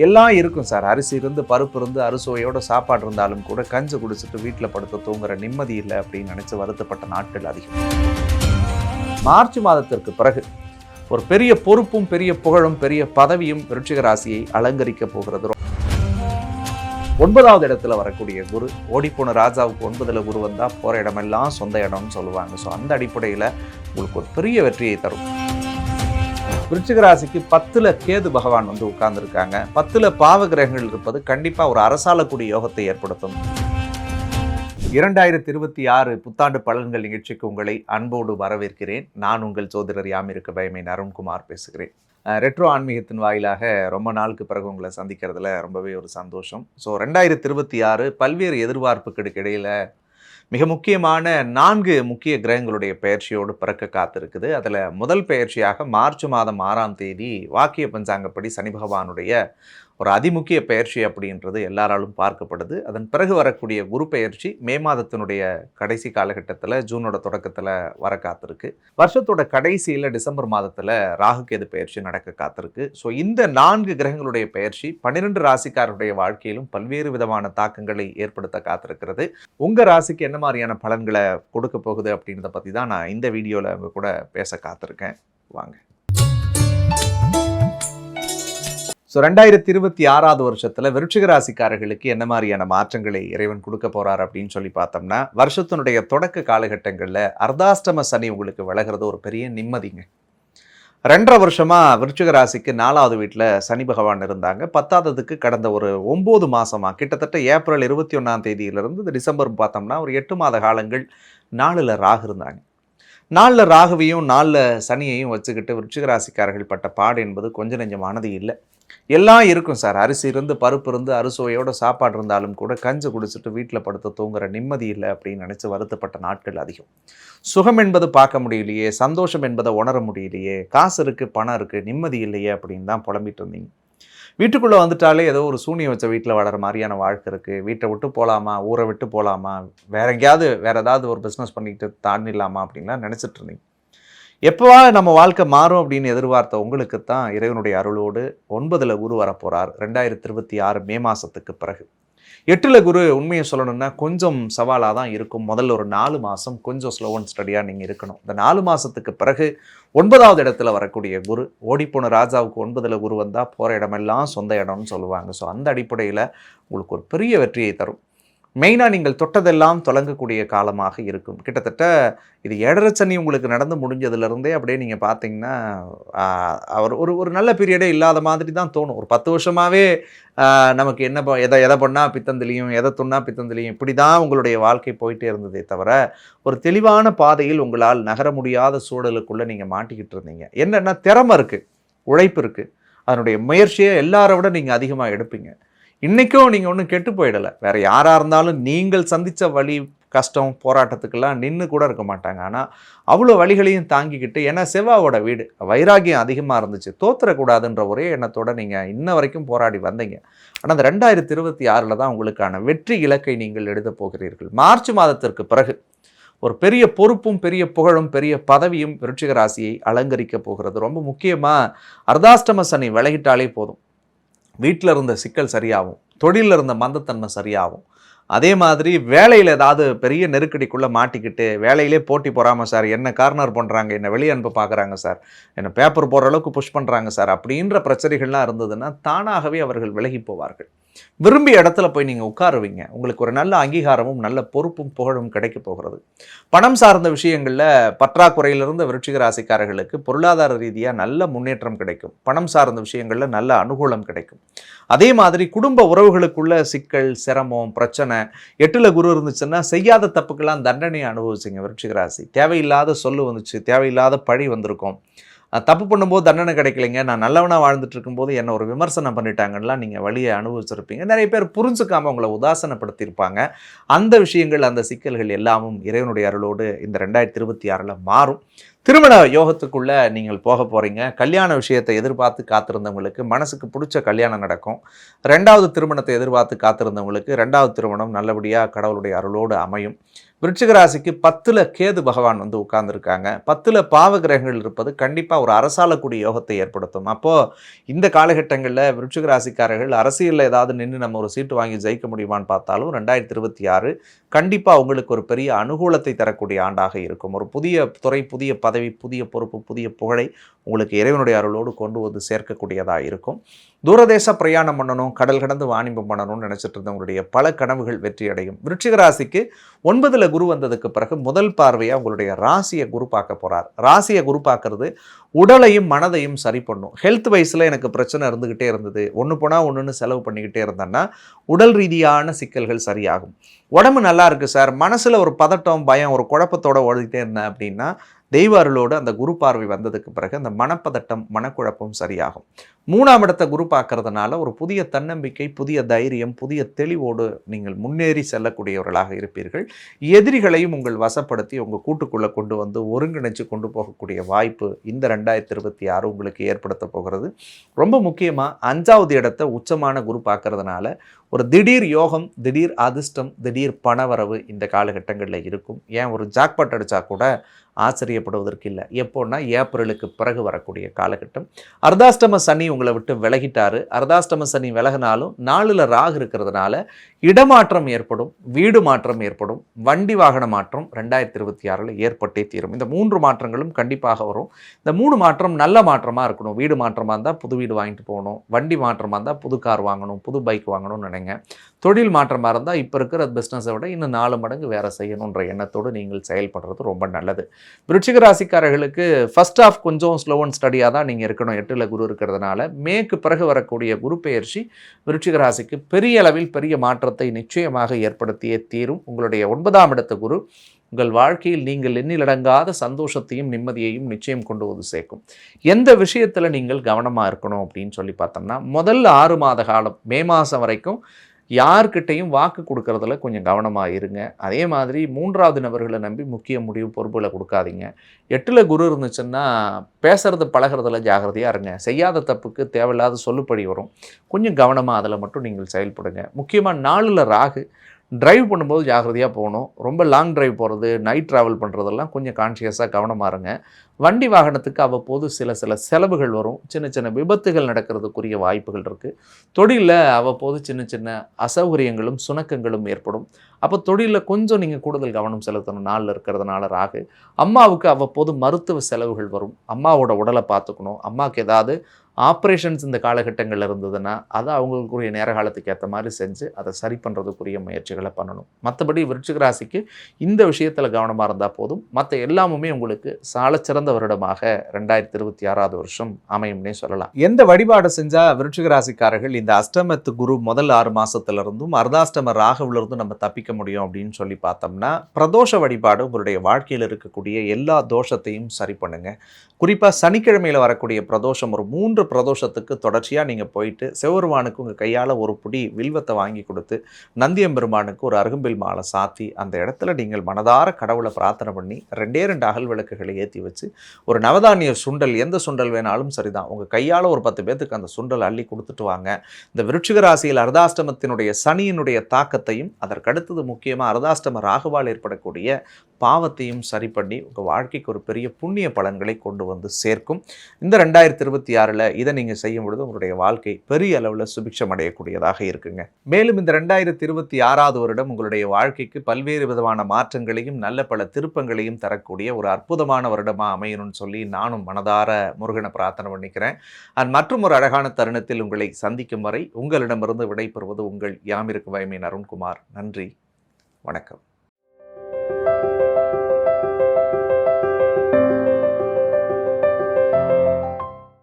எல்லாம் இருக்கும் சார். அரிசி இருந்து, பருப்பு இருந்து, அறுசுவையோட சாப்பாடு இருந்தாலும் கூட கஞ்சி குடிச்சிட்டு வீட்டில் படுத்து தூங்குற நிம்மதி இல்லை அப்படின்னு நினைச்சு வருத்தப்பட்ட நாட்கள் அதிகம். மார்ச் மாதத்திற்கு பிறகு ஒரு பெரிய பொறுப்பும் பெரிய புகழும் பெரிய பதவியும் விருச்சிக ராசியை அலங்கரிக்க போகிறது. 9வது இடத்துல வரக்கூடிய குரு, ஓடிப்போன ராஜாவுக்கு 9ல் குரு வந்தால் போகிற இடமெல்லாம் சொந்த இடம்னு சொல்லுவாங்க. ஸோ அந்த அடிப்படையில் உங்களுக்கு ஒரு பெரிய வெற்றியை தரும். விருச்சிக ராசிக்கு 10ல் கேது பகவான் வந்து உட்கார்ந்துருக்காங்க. 10ல் பாவ கிரகங்கள் இருப்பது கண்டிப்பாக ஒரு அரசாளக்கூடிய யோகத்தை ஏற்படுத்தும். 2026 புத்தாண்டு பலன்கள் நிகழ்ச்சிக்கு உங்களை அன்போடு வரவேற்கிறேன். நான் உங்கள் ஜோதிடர் யாமிருக்க பயமேன் அருண்குமார் பேசுகிறேன். ரெட்ரோ ஆன்மீகத்தின் வாயிலாக ரொம்ப நாளுக்கு பிறகு உங்களை சந்திக்கிறதுல ரொம்பவே ஒரு சந்தோஷம். ஸோ 2026 பல்வேறு எதிர்பார்ப்புகளுக்கு இடையில் மிக முக்கியமான 4 முக்கிய கிரகங்களுடைய பெயர்ச்சியோடு பிறக்க காத்திருக்குது. அதில் முதல் பெயர்ச்சியாக மார்ச் மாதம் 6ஆம் தேதி வாக்கிய பஞ்சாங்கப்படி சனி பகவானுடைய ஒரு அதிமுக்கிய பெயர்ச்சி அப்படின்றது எல்லாராலும் பார்க்கப்படுது. அதன் பிறகு வரக்கூடிய குரு பெயர்ச்சி மே மாதத்தினுடைய கடைசி காலகட்டத்தில் ஜூனோட தொடக்கத்தில் வர காத்திருக்கு. வருஷத்தோட கடைசியில் டிசம்பர் மாதத்தில் ராகு கேது பெயர்ச்சி நடக்க காத்திருக்கு. ஸோ இந்த 4 கிரகங்களுடைய பெயர்ச்சி 12 ராசிக்காரருடைய வாழ்க்கையிலும் பல்வேறு விதமான தாக்கங்களை ஏற்படுத்த காத்திருக்கிறது. உங்கள் ராசிக்கு என்ன மாதிரியான பலன்களை கொடுக்க போகுது அப்படின்றத பற்றி தான் நான் இந்த வீடியோவில் அவங்க கூட பேச காத்திருக்கேன். வாங்க. ஸோ 2026 வருஷத்தில் விருச்சிக ராசிக்காரர்களுக்கு என்ன மாதிரியான மாற்றங்களை இறைவன் கொடுக்க போகிறார் அப்படின்னு சொல்லி பார்த்தோம்னா, வருஷத்தினுடைய தொடக்க காலகட்டங்களில் அர்த்தாஷ்டம சனி உங்களுக்கு விலகிறது ஒரு பெரிய நிம்மதிங்க. 2.5 வருஷமாக விருச்சிக ராசிக்கு 4வது வீட்டில் சனி பகவான் இருந்தாங்க. 10ஆவதுக்கு கடந்த ஒரு 9 மாதமாக கிட்டத்தட்ட ஏப்ரல் 21ஆம் தேதியிலிருந்து டிசம்பர் பார்த்தோம்னா ஒரு 8 மாத காலங்கள் 4ல் ராகு இருந்தாங்க. 4ல் ராகுவையும் 4ல் சனியையும் வச்சுக்கிட்டு விருச்சிக ராசிக்காரர்கள் பட்ட பாடு என்பது கொஞ்சம் நெஞ்சமானது இல்லை. எல்லாம் இருக்கும் சார். அரிசி இருந்து, பருப்பு இருந்து, அறுசுவையோட சாப்பாடு இருந்தாலும் கூட கஞ்சி குடிச்சிட்டு வீட்டில் படுத்து தூங்குற நிம்மதி இல்லை அப்படின்னு நினச்சி வருத்தப்பட்ட நாட்கள் அதிகம். சுகம் என்பது பார்க்க முடியலையே, சந்தோஷம் என்பதை உணர முடியலையே, காசு இருக்குது, பணம் இருக்குது, நிம்மதி இல்லையே அப்படின்னு தான் புலம்பிட்டு இருந்தீங்க. வீட்டுக்குள்ளே வந்துட்டாலே ஏதோ ஒரு சூனியம் வச்ச வீட்டில் வளர மாதிரியான வாழ்க்கை இருக்குது. வீட்டை விட்டு போகலாமா, ஊரை விட்டு போகலாமா, வேற ஏதாவது ஒரு பிஸ்னஸ் பண்ணிக்கிட்டு தாண்டிடலாமா அப்படின்லாம் நினச்சிட்டு இருந்தீங்க. எப்போவா நம்ம வாழ்க்கை மாறும் அப்படின்னு எதிர்பார்த்த உங்களுக்கு தான் இறைவனுடைய அருளோடு 9ல் குரு வரப்போகிறார் 2026 மே மாதத்துக்கு பிறகு. 8ல் குரு உண்மையை சொல்லணும்னா கொஞ்சம் சவாலாக தான் இருக்கும். முதல்ல ஒரு 4 மாதம் கொஞ்சம் ஸ்லோ அண்ட் ஸ்டடியாக நீங்கள் இருக்கணும். இந்த 4 மாதத்துக்கு பிறகு 9வது இடத்துல வரக்கூடிய குரு, ஓடிப்போன ராஜாவுக்கு 9ல் குரு வந்தால் போகிற இடமெல்லாம் சொந்த இடம்னு சொல்லுவாங்க. ஸோ அந்த அடிப்படையில் உங்களுக்கு ஒரு பெரிய வெற்றியை தரும். மெயினாக நீங்கள் தொட்டதெல்லாம் தொடங்கக்கூடிய காலமாக இருக்கும். கிட்டத்தட்ட இது 7.5 சனி உங்களுக்கு நடந்து முடிஞ்சதுலேருந்தே அப்படியே நீங்கள் பார்த்தீங்கன்னா அவர் ஒரு நல்ல பீரியடே இல்லாத மாதிரி தான் தோணும். ஒரு 10 வருஷமாகவே நமக்கு என்ன எதை பண்ணால் பித்தந்திலையும், எதை துண்ணா பித்தந்திலையும், இப்படி தான் உங்களுடைய வாழ்க்கை போயிட்டே இருந்ததே தவிர ஒரு தெளிவான பாதையில் உங்களால் நகர முடியாத சூழலுக்குள்ளே நீங்கள் மாட்டிக்கிட்டு இருந்தீங்க. என்னென்னா திறமை இருக்குது, உழைப்பு இருக்குது, அதனுடைய முயற்சியை எல்லாரை விட நீங்கள் அதிகமாக எடுப்பீங்க. இன்றைக்கும் நீங்கள் ஒன்றும் கெட்டு போயிடலை. வேறு யாராக இருந்தாலும் நீங்கள் சந்தித்த வழி, கஷ்டம், போராட்டத்துக்கெல்லாம் நின்று கூட இருக்க மாட்டாங்க. ஆனால் அவ்வளோ வழிகளையும் தாங்கிக்கிட்டு, ஏன்னா செவ்வாவோட வீடு வைராகியம் அதிகமாக இருந்துச்சு, தோத்துறக்கூடாதுன்ற ஒரே எண்ணத்தோடு நீங்கள் இன்ன வரைக்கும் போராடி வந்தீங்க. ஆனால் அந்த 2026 தான் உங்களுக்கான வெற்றி இலக்கை நீங்கள் எழுதப் போகிறீர்கள். மார்ச் மாதத்திற்கு பிறகு ஒரு பெரிய பொறுப்பும் பெரிய புகழும் பெரிய பதவியும் விருச்சிக ராசியை அலங்கரிக்க போகிறது. ரொம்ப முக்கியமாக அர்த்தாஷ்டம சனி விலகிட்டாலே போதும். வீட்டில் இருந்த சிக்கல் சரியாகும், தொழிலில் இருந்த மந்தத்தன்மை சரியாகும். அதே மாதிரி வேலையில் ஏதாவது பெரிய நெருக்கடிக்குள்ளே மாட்டிக்கிட்டு வேலையிலே போட்டி போகாமல் சார் என்ன கார்னர் பண்ணுறாங்க, என்னை வெளியே அனுப்ப பார்க்குறாங்க சார், என்னை பேப்பர் போடுற அளவுக்கு புஷ் பண்ணுறாங்க சார் அப்படின்ற பிரச்சனைகள்லாம் இருந்ததுன்னா தானாகவே அவர்கள் விலகி போவார்கள். விரும்பிய இடத்துல போய் நீங்கள் உட்காருவீங்க. உங்களுக்கு ஒரு நல்ல அங்கீகாரமும் நல்ல பொறுப்பும் புகழும் கிடைக்க போகிறது. பணம் சார்ந்த விஷயங்களில் பற்றாக்குறையிலிருந்த விருச்சிக ராசிக்காரர்களுக்கு பொருளாதார ரீதியாக நல்ல முன்னேற்றம் கிடைக்கும். பணம் சார்ந்த விஷயங்களில் நல்ல அனுகூலம் கிடைக்கும். அதே மாதிரி குடும்ப உறவுகளுக்குள்ள சிக்கல், சிரமம், பிரச்சனை, 8ல் குரு இருந்துச்சுன்னா செய்யாத தப்புக்கெல்லாம் தண்டனை அனுபவிச்சிங்க விருச்சிக ராசி. தேவையில்லாத சொல்லு வந்துச்சு, தேவையில்லாத பழி வந்திருக்கும். தப்பு பண்ணும்போது தண்டனை கிடைக்கலைங்க, நான் நல்லவனாக வாழ்ந்துட்டு இருக்கும்போது என்னை ஒரு விமர்சனம் பண்ணிட்டாங்கலாம் நீங்கள் வழியை அனுபவிச்சிருப்பீங்க. நிறைய பேர் புரிஞ்சுக்காமல் உங்களை உதாசனப்படுத்தியிருப்பாங்க. அந்த விஷயங்கள், அந்த சிக்கல்கள் எல்லாமும் இறைவனுடைய அருளோடு இந்த 2026 மாறும். திருமண யோகத்துக்குள்ளே நீங்கள் போக போகிறீங்க. கல்யாண விஷயத்தை எதிர்பார்த்து காத்திருந்தவங்களுக்கு மனசுக்கு பிடிச்ச கல்யாணம் நடக்கும். 2வது திருமணத்தை எதிர்பார்த்து காத்திருந்தவங்களுக்கு 2வது திருமணம் நல்லபடியாக கடவுளுடைய அருளோடு அமையும். விருச்சிக ராசிக்கு 10ல் கேது பகவான் வந்து உட்கார்ந்துருக்காங்க. 10ல் பாவ கிரகங்கள் இருப்பது கண்டிப்பாக ஒரு அரசாளக்கூடிய யோகத்தை ஏற்படுத்தும். அப்போது இந்த காலகட்டங்களில் விருச்சிக ராசிக்காரர்கள் அரசியலில் ஏதாவது நின்று நம்ம ஒரு சீட்டு வாங்கி ஜெயிக்க முடியுமான்னு பார்த்தாலும் 2026 கண்டிப்பாக உங்களுக்கு ஒரு பெரிய அனுகூலத்தை தரக்கூடிய ஆண்டாக இருக்கும். ஒரு புதிய துறை, புதிய பதவி, புதிய பொறுப்பு, புதிய புகழை உங்களுக்கு இறைவனுடைய அருளோடு கொண்டு வந்து சேர்க்கக்கூடியதாக இருக்கும். தூரதேச பிரயாணம் பண்ணணும், கடல் கடந்து வாணிபம் பண்ணணும்னு நினச்சிட்டு இருந்தவங்களுடைய பல கனவுகள் வெற்றி அடையும். விருச்சிக ராசிக்கு 9ல் குரு வந்ததுக்கு பிறகு முதல் பார்வையாக உங்களுடைய ராசியை குரு பார்க்க போகிறார். ராசியை குரு பார்க்கறது உடலையும் மனதையும் சரி பண்ணும். ஹெல்த் வைஸில் எனக்கு பிரச்சனை இருந்துக்கிட்டே இருந்தது, ஒன்று போனால் ஒன்றுன்னு செலவு பண்ணிக்கிட்டே இருந்தேன்னா உடல் ரீதியான சிக்கல்கள் சரியாகும். உடம்பு நல்லா இருக்குது சார், மனசில் ஒரு பதட்டம், பயம், ஒரு குழப்பத்தோடு ஓடிக்கிட்டே இருந்தேன் அப்படின்னா தெய்வ அருளோடு அந்த குரு பார்வை வந்ததுக்கு பிறகு அந்த மனப்பதட்டம், மனக்குழப்பம் சரியாகும். 3ஆம் இடத்தை குரு பார்க்கறதுனால ஒரு புதிய தன்னம்பிக்கை, புதிய தைரியம், புதிய தெளிவோடு நீங்கள் முன்னேறி செல்லக்கூடியவர்களாக இருப்பீர்கள். எதிரிகளையும் உங்கள் வசப்படுத்தி உங்கள் கூட்டுக்குள்ளே கொண்டு வந்து ஒருங்கிணைச்சு கொண்டு போகக்கூடிய வாய்ப்பு இந்த 2026 உங்களுக்கு ஏற்படுத்த போகிறது. ரொம்ப முக்கியமாக 5வது இடத்தை உச்சமான குரு பார்க்கறதுனால ஒரு திடீர் யோகம், திடீர் அதிர்ஷ்டம், திடீர் பணவரவு இந்த காலகட்டங்களில் இருக்கும். ஏன் ஒரு ஜாக்பாட் அடித்தா கூட ஆச்சரியப்படுவதற்கு இல்லை. எப்போன்னா ஏப்ரலுக்கு பிறகு வரக்கூடிய காலகட்டம். அர்த்தாஷ்டம சனி உங்களை விட்டு விலகிட்டாரு. அர்த்தாஷ்டம சனி விலகினாலும் 4ல் ராகு இருக்கிறதுனால இடமாற்றம் ஏற்படும், வீடு மாற்றம் ஏற்படும், வண்டி வாகன மாற்றம் 2026 ஏற்பட்டே தீரும். இந்த 3 மாற்றங்களும் கண்டிப்பாக வரும். இந்த 3 மாற்றம் நல்ல மாற்றமாக இருக்கணும். வீடு மாற்றமாக இருந்தால் புது வீடு வாங்கிட்டு போகணும், வண்டி மாற்றமாக இருந்தால் புது கார் வாங்கணும், புது பைக் வாங்கணும்னு நினைங்க. தொழில் மாற்றமாக இருந்தால் இப்போ இருக்கிற பிஸ்னஸை விட இன்னும் 4 மடங்கு வேறு செய்யணுன்ற எண்ணத்தோடு நீங்கள் செயல்படுறது ரொம்ப நல்லது. விருச்சிக ராசிக்காரர்களுக்கு ஃபர்ஸ்ட் ஆஃப் கொஞ்சம் ஸ்லோ அண்ட் ஸ்டடியாக தான் நீங்கள் இருக்கணும். 8ல் குரு இருக்கிறதுனால மேற்கு பிறகு வரக்கூடிய குரு பெயர்ச்சி விருச்சிக ராசிக்கு பெரிய அளவில் பெரிய மாற்றத்தை நிச்சயமாக ஏற்படுத்தியே தீரும். உங்களுடைய 9ஆம் இடத்து குரு உங்கள் வாழ்க்கையில் நீங்கள் எண்ணிலடங்காத சந்தோஷத்தையும் நிம்மதியையும் நிச்சயம் கொண்டு வந்து சேர்க்கும். எந்த விஷயத்தில் நீங்கள் கவனமாக இருக்கணும் அப்படின்னு சொல்லி பார்த்தோம்னா, முதல் 6 மாத காலம் மே மாதம் வரைக்கும் யார்கிட்டையும் வாக்கு கொடுக்கறதுல கொஞ்சம் கவனமாக இருங்க. அதே மாதிரி 3வது நபர்களை நம்பி முக்கிய முடிவு பொறுப்புகளை கொடுக்காதீங்க. 8ல் குரு இருந்துச்சுன்னா பேசுறது பழகிறதுல ஜாகிரதையாக இருங்க. செய்யாத தப்புக்கு தேவையில்லாத சொல்லுப்படி வரும். கொஞ்சம் கவனமாக அதில் மட்டும் நீங்கள் செயல்படுங்க. முக்கியமாக 4ல் ராகு, டிரைவ் பண்ணும்போது ஜாகிரதையாக போகணும். ரொம்ப லாங் டிரைவ் போகிறது, நைட் ட்ராவல் பண்ணுறதெல்லாம் கொஞ்சம் கான்ஷியஸாக கவனமாக இருங்க. வண்டி வாகனத்துக்கு அவ்வப்போது சில செலவுகள் வரும். சின்ன சின்ன விபத்துகள் நடக்கிறதுக்குரிய வாய்ப்புகள் இருக்குது. தொழிலில் அவ்வப்போது சின்ன சின்ன அசௌகரியங்களும் சுணக்கங்களும் ஏற்படும். அப்போ தொழிலில் கொஞ்சம் நீங்கள் கூடுதல் கவனம் செலுத்தணும். 4ல் இருக்கிறதுனால ராகு. அம்மாவுக்கு அவ்வப்போது மருத்துவ செலவுகள் வரும். அம்மாவோட உடலை பார்த்துக்கணும். அம்மாவுக்கு ஏதாவது ஆப்ரேஷன்ஸ் இந்த காலகட்டங்களில் இருந்ததுன்னா அதை அவங்களுக்குரிய நேர காலத்துக்கு ஏற்ற மாதிரி செஞ்சு அதை சரி பண்ணுறதுக்குரிய முயற்சிகளை பண்ணணும். மற்றபடி விருச்சிக ராசிக்கு இந்த விஷயத்தில் கவனமாக இருந்தால் போதும். மற்ற எல்லாமுமே உங்களுக்கு சாலச்சிறந்த வருடமாக 2026 வருஷம் அமையும்னே சொல்லலாம். எந்த வழிபாடு செஞ்சால் விருச்சிக ராசிக்காரர்கள் இந்த அஷ்டமத்து குரு முதல் 6 மாதத்திலிருந்தும் அர்த்தாஷ்டம ராகுவிலிருந்தும் நம்ம தப்பிக்க முடியும் அப்படின்னு சொல்லி பார்த்தோம்னா, பிரதோஷ வழிபாடு உங்களுடைய வாழ்க்கையில் இருக்கக்கூடிய எல்லா தோஷத்தையும் சரி பண்ணுங்க. குறிப்பாக சனிக்கிழமையில் வரக்கூடிய பிரதோஷம், ஒரு 3 பிரதோஷத்துக்கு தொடர்ச்சியாக நீங்கள் போயிட்டு சிவபெருமானுக்கு உங்கள் கையால் ஒரு புடி வில்வத்தை வாங்கி கொடுத்து நந்தியம்பெருமானுக்கு ஒரு அருகம்பில் மாலை சாத்தி அந்த இடத்துல நீங்கள் மனதார கடவுளை பிரார்த்தனை பண்ணி 2 அகல் விளக்குகளை ஏற்றி வச்சு ஒரு நவதானிய சுண்டல், எந்த சுண்டல் வேணாலும் சரிதான், உங்கள் கையால் ஒரு 10 பேத்துக்கு அந்த சுண்டல் அள்ளி கொடுத்துட்டு வாங்க. இந்த விருச்சிக ராசியில் அர்த்தாஷ்டமத்தினுடைய சனியினுடைய தாக்கத்தையும் அதற்கடுத்தது முக்கியமாக அர்த்தாஷ்டம ராகுவால் ஏற்படக்கூடிய பாவத்தையும் சரி பண்ணி உங்கள் வாழ்க்கைக்கு ஒரு பெரிய புண்ணிய பலன்களை கொண்டு வந்து சேர்க்கும். இந்த 2026 இதை நீங்கள் செய்யும் பொழுது உங்களுடைய வாழ்க்கை பெரிய அளவில் சுபிக்ஷம் அடையக்கூடியதாக இருக்குங்க. மேலும் இந்த 2026 வருடம் உங்களுடைய வாழ்க்கைக்கு பல்வேறு விதமான மாற்றங்களையும் நல்ல பல திருப்பங்களையும் தரக்கூடிய ஒரு அற்புதமான வருடமாக அமையணும்னு சொல்லி நானும் மனதார முருகனை பிரார்த்தனை பண்ணிக்கிறேன். மற்றும் ஒரு அழகான தருணத்தில் உங்களை சந்திக்கும் வரை உங்களிடமிருந்து விடைபெறுவது உங்கள் யாமிருக்கு வயமேன் அருண்குமார். நன்றி, வணக்கம்.